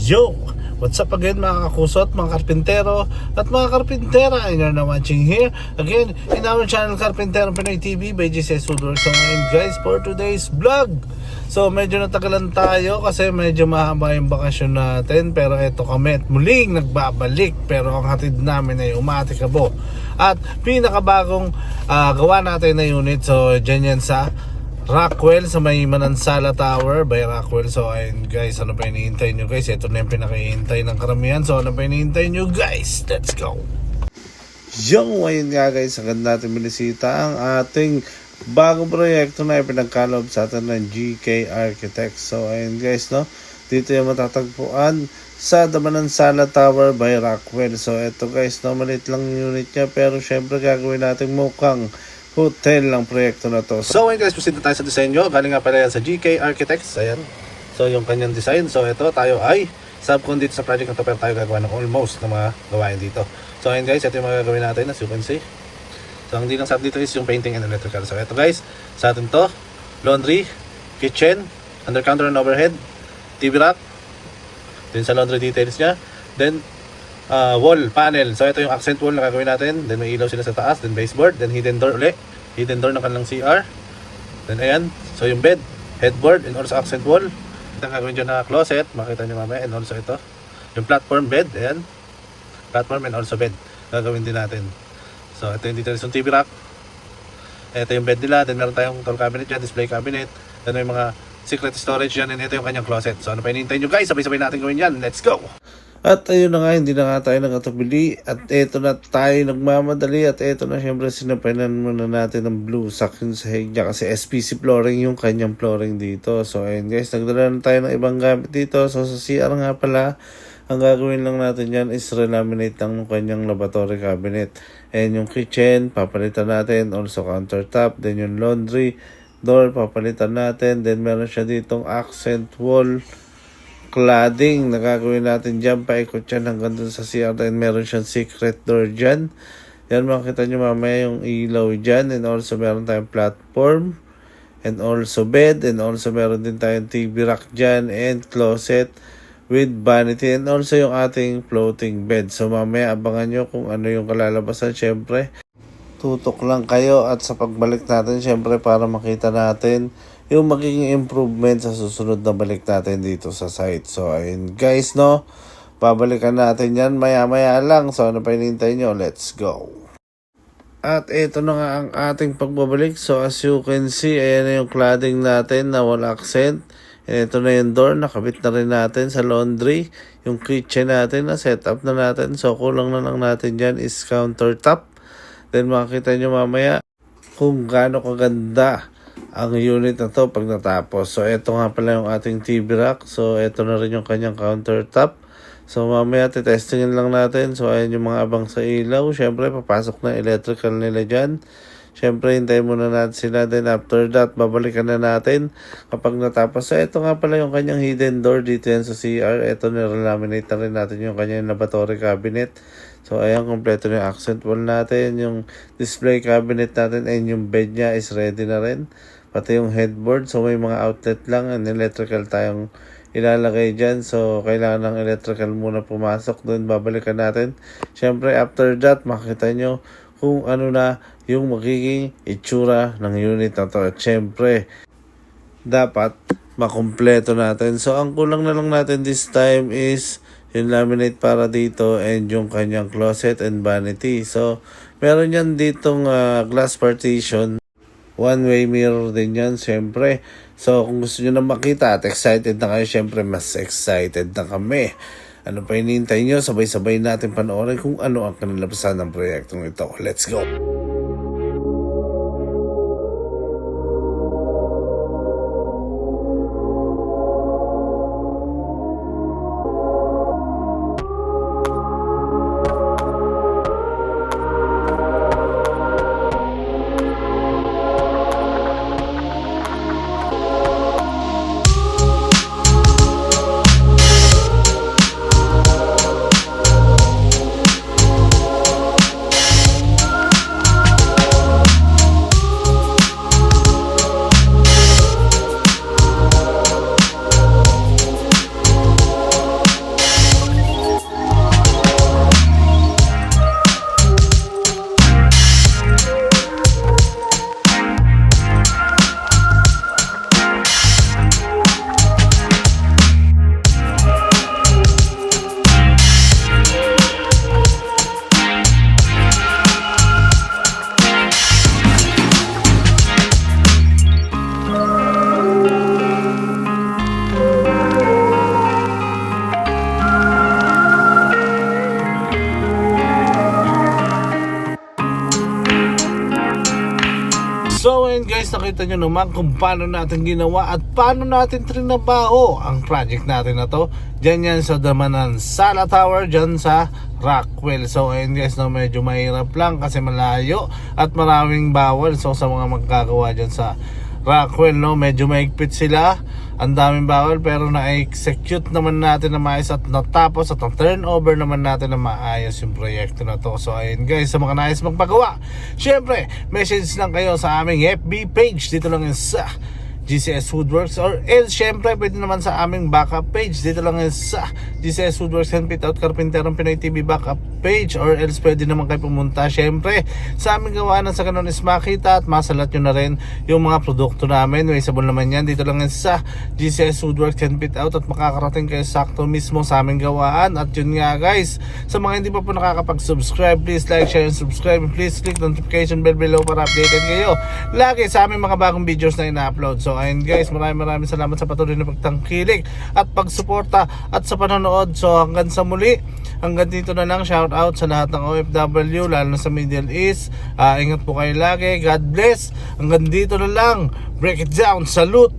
Yo! What's up again mga kakusot, mga karpintero at mga karpintera, and you're now watching here again in our channel Karpintero Pinoy TV by GCS Woodworks. So ngayon guys, for today's vlog, so medyo natagalan tayo kasi medyo mahaba yung bakasyon natin, pero eto kami at muling nagbabalik, pero ang hatid namin ay Umatikabo at pinakabagong gawa natin na unit. So dyan yan sa Rockwell sa may Manansala Tower by Rockwell. So ayun guys, ano pa hinihintay nyo guys? Ito na yung pinakahihintay ng karamihan. So ano pa hinihintay nyo guys? Let's go! Yung ayun nga guys, agad natin binisita ang ating bagong proyekto na ipinagkaloob sa atin ng GK Architects. So ayun guys, no, dito yung matatagpuan sa Manansala Tower by Rockwell. So ito guys, no, maliit lang yung unit niya, pero syempre gagawin natin mukhang hotel lang proyekto na to. So ayun guys, proceed na tayo sa disenyo. Galing nga pala yan sa GK Architects. Ayan. So yung kanyang design. So ito tayo ay subcon dito sa project na to, pero tayo gagawa ng almost na mga gawain dito. So ayun guys, ito yung mga gagawin natin as you can see. So ang hindi lang sa dito is yung painting and electrical. So ito guys, sa atin to, laundry, kitchen, under counter and overhead, TV rack, din sa laundry details niya, then wall panel. So ito yung accent wall na gagawin natin. Then may ilaw sila sa taas, then baseboard, then hidden door ulit, hidden door ng kanilang CR. Then ayan, so yung bed, headboard, and also accent wall. Ito ang gagawin dyan na closet, makita nyo mamaya. And also ito, yung platform bed, ayan, platform and also bed gagawin din natin. So ito yung details yung TV rack, ito yung bed nila. Then meron tayong tall cabinet dyan, display cabinet, then may mga secret storage dyan, and ito yung kanyang closet. So ano pa hinihintay nyo guys? Sabay-sabay natin gawin yan. Let's go! At ayun na nga, hindi na nga tayo nagkatubili at eto na tayo nagmamadali at eto na syempre sinapinan muna natin ng blue sack yung sahig niya kasi SPC flooring yung kanyang flooring dito. So ayun guys, nagdala na tayo ng ibang gamit dito. So sa CR nga pala, ang gagawin lang natin yan is relaminate lang ng kanyang lavatory cabinet. And yung kitchen, papalitan natin, also countertop, then yung laundry door, papalitan natin, then meron siya ditong accent wall cladding na gagawin natin dyan, paikot yan hanggang dun sa CR. Then meron siyang secret door dyan, yan makikita nyo mamaya yung ilaw dyan. And also meron tayong platform and also bed, and also meron din tayong TV rack dyan and closet with vanity, and also yung ating floating bed. So mamaya abangan nyo kung ano yung kalalabasan. Syempre tutok lang kayo at sa pagbalik natin syempre para makita natin yung magiging improvement sa susunod na balik natin dito sa site. So ayun guys, no, babalikan natin yan maya maya lang. So ano pa hinihintay nyo? Let's go! At ito na nga ang ating pagbabalik. So as you can see, ayan na yung cladding natin na wall accent. And ito na yung door, nakabit na rin natin sa laundry. Yung kitchen natin na set up na natin. So kulang na lang natin dyan is countertop. Then makikita nyo mamaya kung gaano kaganda ang unit na to pag natapos. So ito nga pala yung ating TV rack. So ito na rin yung kanyang countertop. So mamaya titestingin lang natin. So ayan yung mga abang sa ilaw. Syempre papasok na electrical nila dyan. Syempre hintayin muna natin sila. Then after that babalikan na natin kapag natapos. So ito nga pala yung kanyang hidden door dito yan sa CR. Ito nirelaminate na rin natin yung kanyang lavatory cabinet. So ayan, kompleto na yung accent wall natin, yung display cabinet natin, and yung bed niya is ready na rin. Pati yung headboard, so may mga outlet lang and electrical tayong ilalagay dyan. So kailangan ng electrical muna pumasok doon, babalikan natin. Syempre after that, makita nyo kung ano na yung magiging itsura ng unit na to. At syempre, dapat makumpleto natin. So ang kulang na lang natin this time is yung laminate para dito and yung kanyang closet and vanity. So meron yan ditong glass partition, one-way mirror din yan syempre. So kung gusto nyo na makita at excited na kayo, syempre mas excited na kami. Ano pa hinihintay nyo? Sabay-sabay natin panoorin kung ano ang kanalabasan ng proyektong ito. Let's go! guys, nakita nyo naman kung paano natin ginawa at paano natin trinabaho ang project natin na to. Diyan yan sa Damanan Sala Tower, dyan sa Rockwell. So ayun guys, no, medyo mahirap lang kasi malayo at maraming bawal. So sa mga magkagawa dyan sa Rockwell, no, medyo maigpit sila, ang daming bawal, pero na-execute naman natin na maayos at natapos at na-turnover naman natin na maayos yung proyekto na to. So ayun guys, sa mga nais magpagawa, syempre message lang kayo sa aming FB page, dito lang yun sa GCS Woodworks, or syempre pwede naman sa aming backup page, dito lang yun sa GCS Woodworks and Fit Out Carpinterong Pinoy TV backup page, or else pwede naman kayo pumunta syempre sa aming gawaan sa ganun is makita at masalat nyo na rin yung mga produkto namin. Wasteable naman yan, dito lang yun sa GCS Woodworks and Fit Out at makakarating kayo sakto mismo sa aming gawaan. At yun nga guys, sa mga hindi pa po nakakapag-subscribe, please like, share, and subscribe, and please click notification bell below para updated kayo lagi sa aming mga bagong videos na ina-upload. So ayun guys, maraming salamat sa patuloy na pagtangkilik at pagsuporta at sa panonood. So hanggang sa muli, hanggang dito na lang. Shout out sa lahat ng OFW, lalo na sa Middle East. Ingat po kayo lagi, God bless. Hanggang dito na lang. Break it down, salute.